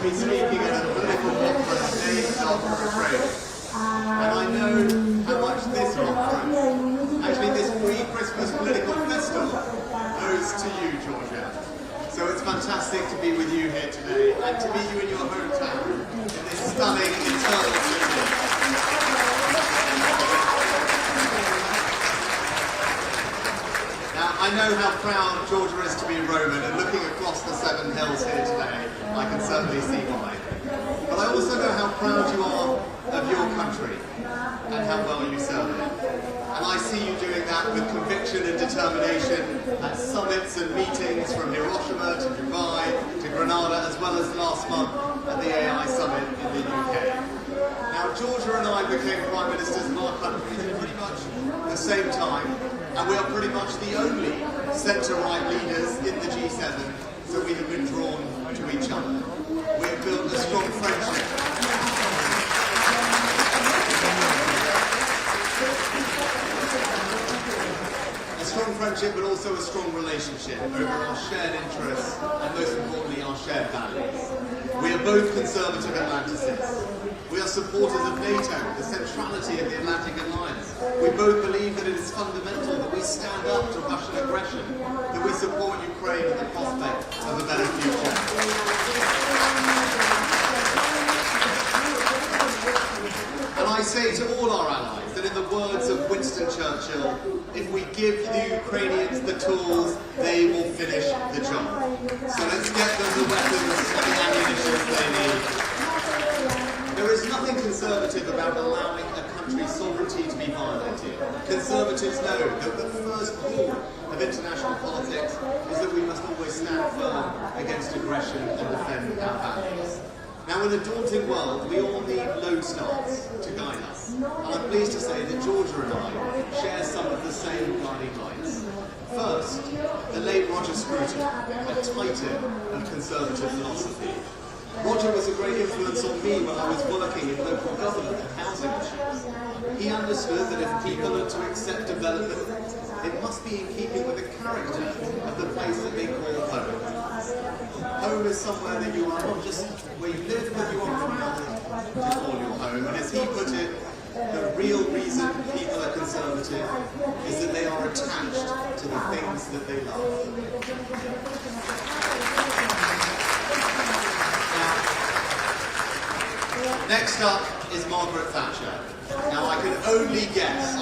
be speaking at a political conference named after Atreju. And I know how much this conference, actually this pre-Christmas political festival, owes to you, Georgia. So it's fantastic to be with you here today and to meet you in your hometown in this stunning eternal city. Now, I know how proud Georgia is to be Roman, and looking across the 7 hills here today, I can certainly see why. But I also know how proud you are of your country and how well you serve it. And I see you doing that with conviction and determination at summits and meetings from Hiroshima to Dubai to Grenada, as well as last month at the AI Summit in the UK. Now, Georgia and I became Prime Ministers of our countries at pretty much the same time, and we are pretty much the only centre-right leaders in the G7, so we have been drawn to each other. We have built a strong friendship. But also a strong relationship over our shared interests and, most importantly, our shared values. We are both conservative Atlanticists. We are supporters of NATO, the centrality of the Atlantic Alliance. We both believe that it is fundamental that we stand up to Russian aggression, that we support Ukraine and the prospect of a better future. And I say to all our allies that, in the words of Winston Churchill, if we give the Ukrainians the tools, they will finish the job. So let's get them the weapons and the ammunition they need. There is nothing conservative about allowing a country's sovereignty to be violated. Conservatives know that the first rule of international politics is that we must always stand firm against aggression and defend our values. Now, in a daunting world, we all need lodestars to guide us. And I'm pleased to say that Georgia and I share some of the same guiding lights. First, the late Roger Scruton, a titan of conservative philosophy. Roger was a great influence on me when I was working in local government and housing issues. He understood that if people are to accept development, it must be in keeping with the character of the place that they call home. Home is somewhere that you are not just where you live, but you are proud to call your home. And as he put it, the real reason people are conservative is that they are attached to the things that they love. Now, next up is Margaret Thatcher. Now, I can only guess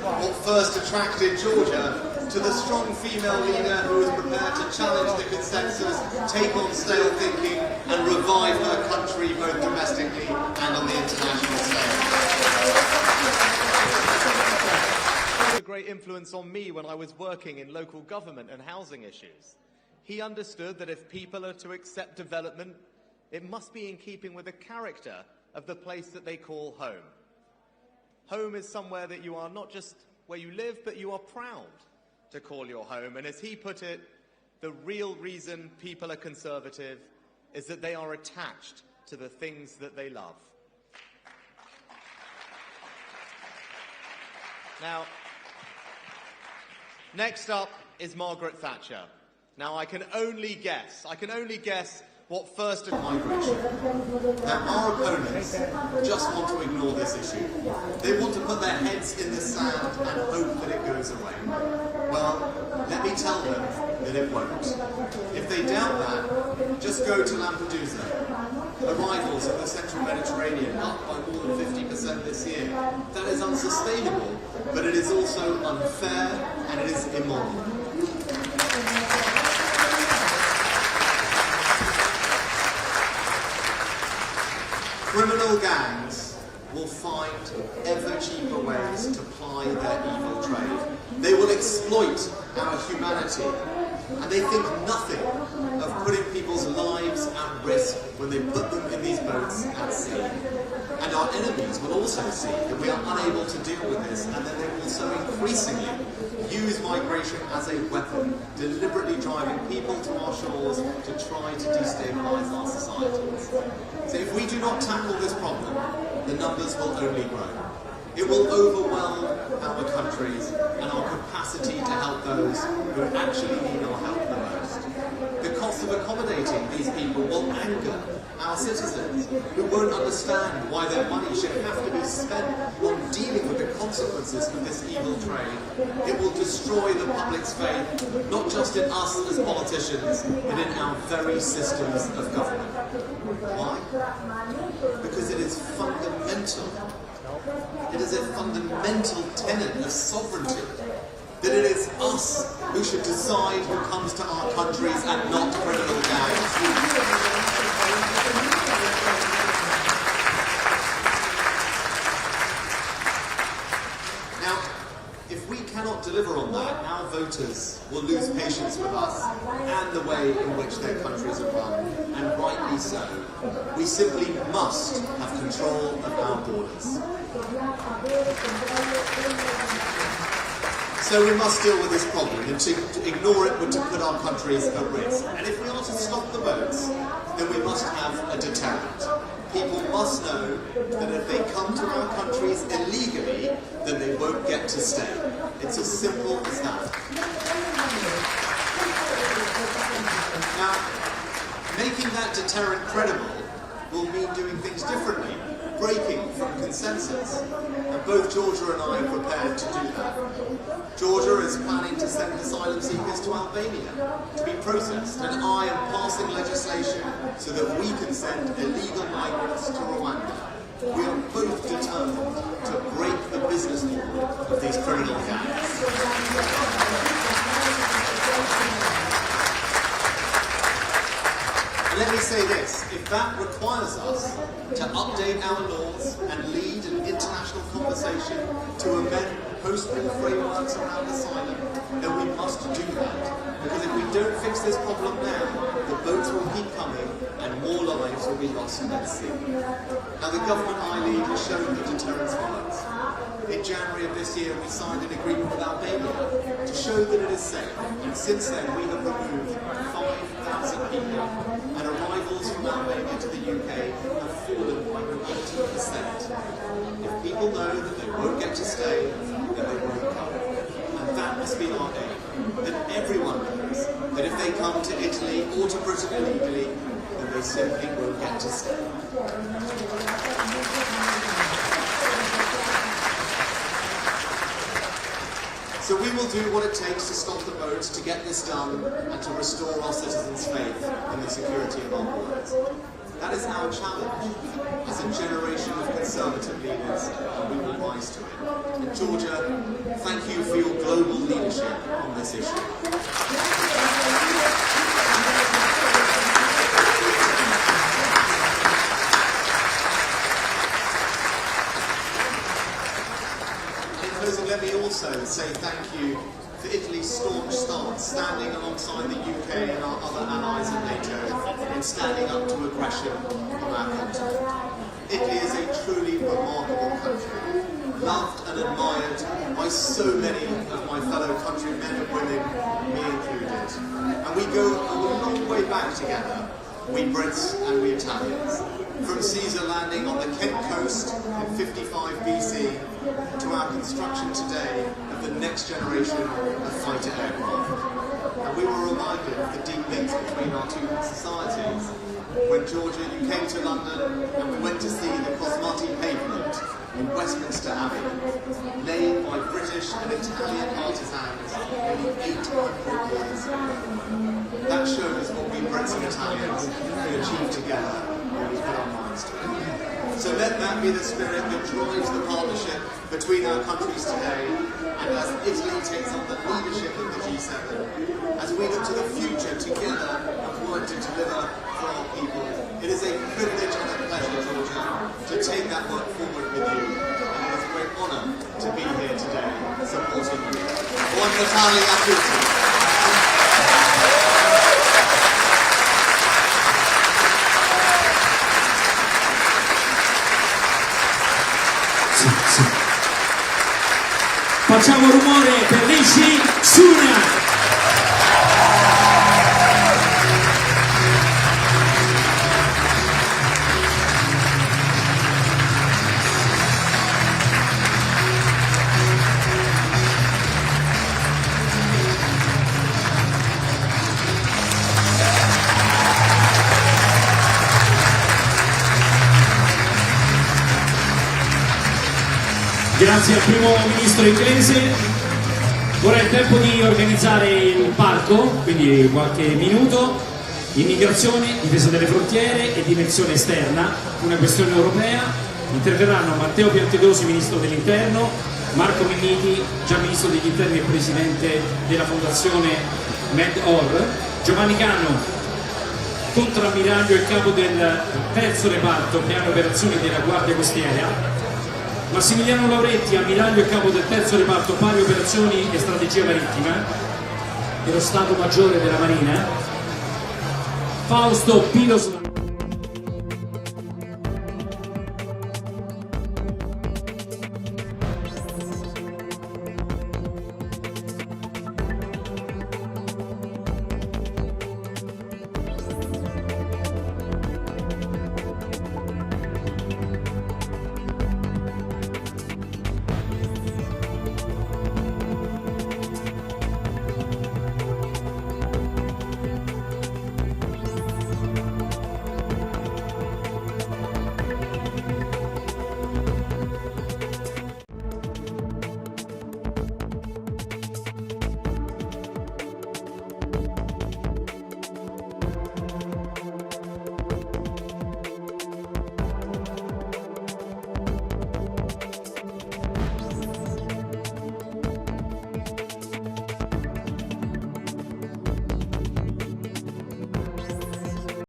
what first attracted Georgia to the strong female leader who was prepared to challenge the consensus, take on stale thinking, and revive her country both domestically and on the international stage. A great influence on me when I was working in local government and housing issues. He understood that if people are to accept development, it must be in keeping with the character of the place that they call home. Home is somewhere that you are not just where you live, but you are proud to call your home. And as he put it, the real reason people are conservative is that they are attached to the things that they love. Now, next up is Margaret Thatcher. Now, I can only guess what first migration. Now, our opponents just want to ignore this issue. They want to put their heads in the sand and hope that it goes away. Well, let me tell them that it won't. If they doubt that, just go to Lampedusa. Arrivals in the central Mediterranean up by more than 50% this year. That is unsustainable, but it is also unfair and it is immoral. Criminal gangs will find ever cheaper ways to ply their evil trade. They will exploit our humanity, and they think nothing of putting people's lives at risk when they put them in these boats at sea. And our enemies will also see that we are unable to deal with this, and that they will so increasingly use migration as a weapon, deliberately driving people to our shores to try to destabilise our societies. So if we do not tackle this problem, the numbers will only grow. It will overwhelm our countries and our capacity to help those who actually need our help the most. The cost cost of accommodating these people will anger our citizens, who won't understand why their money should have to be spent on dealing with the consequences of this evil trade. It will destroy the public's faith, not just in us as politicians, but in our very systems of government. Why? Because it is fundamental. It is a fundamental tenet of sovereignty that it is us who should decide who comes to our countries and not criminal gangs. Now, if we cannot deliver on that, our voters will lose patience with us and the way in which their countries are run, and rightly so. We simply must have control of our borders. So we must deal with this problem, and to ignore it would to put our countries at risk. And if we are to stop the votes, then we must have a deterrent. People must know that if they come to our countries illegally, then they won't get to stay. It's as simple as that. Now, making that deterrent credible will mean doing things differently, breaking from consensus. And both Georgia and I are prepared to do that. Georgia is planning to send asylum seekers to Albania to be processed, and I am passing legislation so that we can send illegal migrants to Rwanda. We are both determined to break the business model of these criminal gangs. Let me say this, if that requires us to update our laws and lead an international conversation to amend post-war frameworks around asylum, then we must do that. Because if we don't fix this problem now, the boats will keep coming and more lives will be lost at sea. Now the government I lead has shown that deterrence works. In January of this year, we signed an agreement with Albania to show that it is safe. And since then, we have removed 5,000 people, and arrivals from Albania to the UK have fallen by 80%. If people know that they won't get to stay, then they won't come. And that must be our aim. That everyone knows that if they come to Italy or to Britain illegally, then they simply won't get to stay. So we will do what it takes to stop the vote, to get this done, and to restore our citizens' faith in the security of our borders. That is our challenge as a generation of conservative leaders, and we will rise to it. And Georgia, thank you for your global leadership on this issue. Let me also say thank you for Italy's staunch stance, standing alongside the UK and our other allies in NATO, and standing up to aggression on our continent. Italy is a truly remarkable country, loved and admired by so many of my fellow countrymen and women, me included. And we go a long way back together, we Brits and we Italians. From Caesar landing on the Kent coast in 55 BC to our construction today of the next generation of fighter aircraft. And we were reminded of the deep links between our two societies when, Georgia, you came to London and we went to see the Cosmati pavement in Westminster Abbey, laid by British and Italian artisans nearly 800 years ago. That shows what we Brits and Italians can achieve together when we put our minds to it. So let that be the spirit that drives the partnership between our countries today, and as Italy takes on the leadership of the G7, as we look to the future together and work to deliver for our people. It is a privilege and a pleasure, Georgia, to take that work forward with you, and it is a great honour to be here today supporting you. Buon Natale a tutti. Facciamo rumore per Rishi Sunak. Grazie al primo ministro inglese. Ora è il tempo di organizzare il palco, quindi qualche minuto. Immigrazione, difesa delle frontiere e dimensione esterna, una questione europea. Interverranno Matteo Piantedosi, ministro dell'interno, Marco Minniti, già ministro degli interni e presidente della fondazione MedOr, Giovanni Cano, contrammiraglio e capo del terzo reparto piano operazioni della Guardia Costiera, Massimiliano Lauretti, ammiraglio e capo del terzo reparto pari operazioni e strategia marittima dello Stato Maggiore della Marina, Fausto Pilos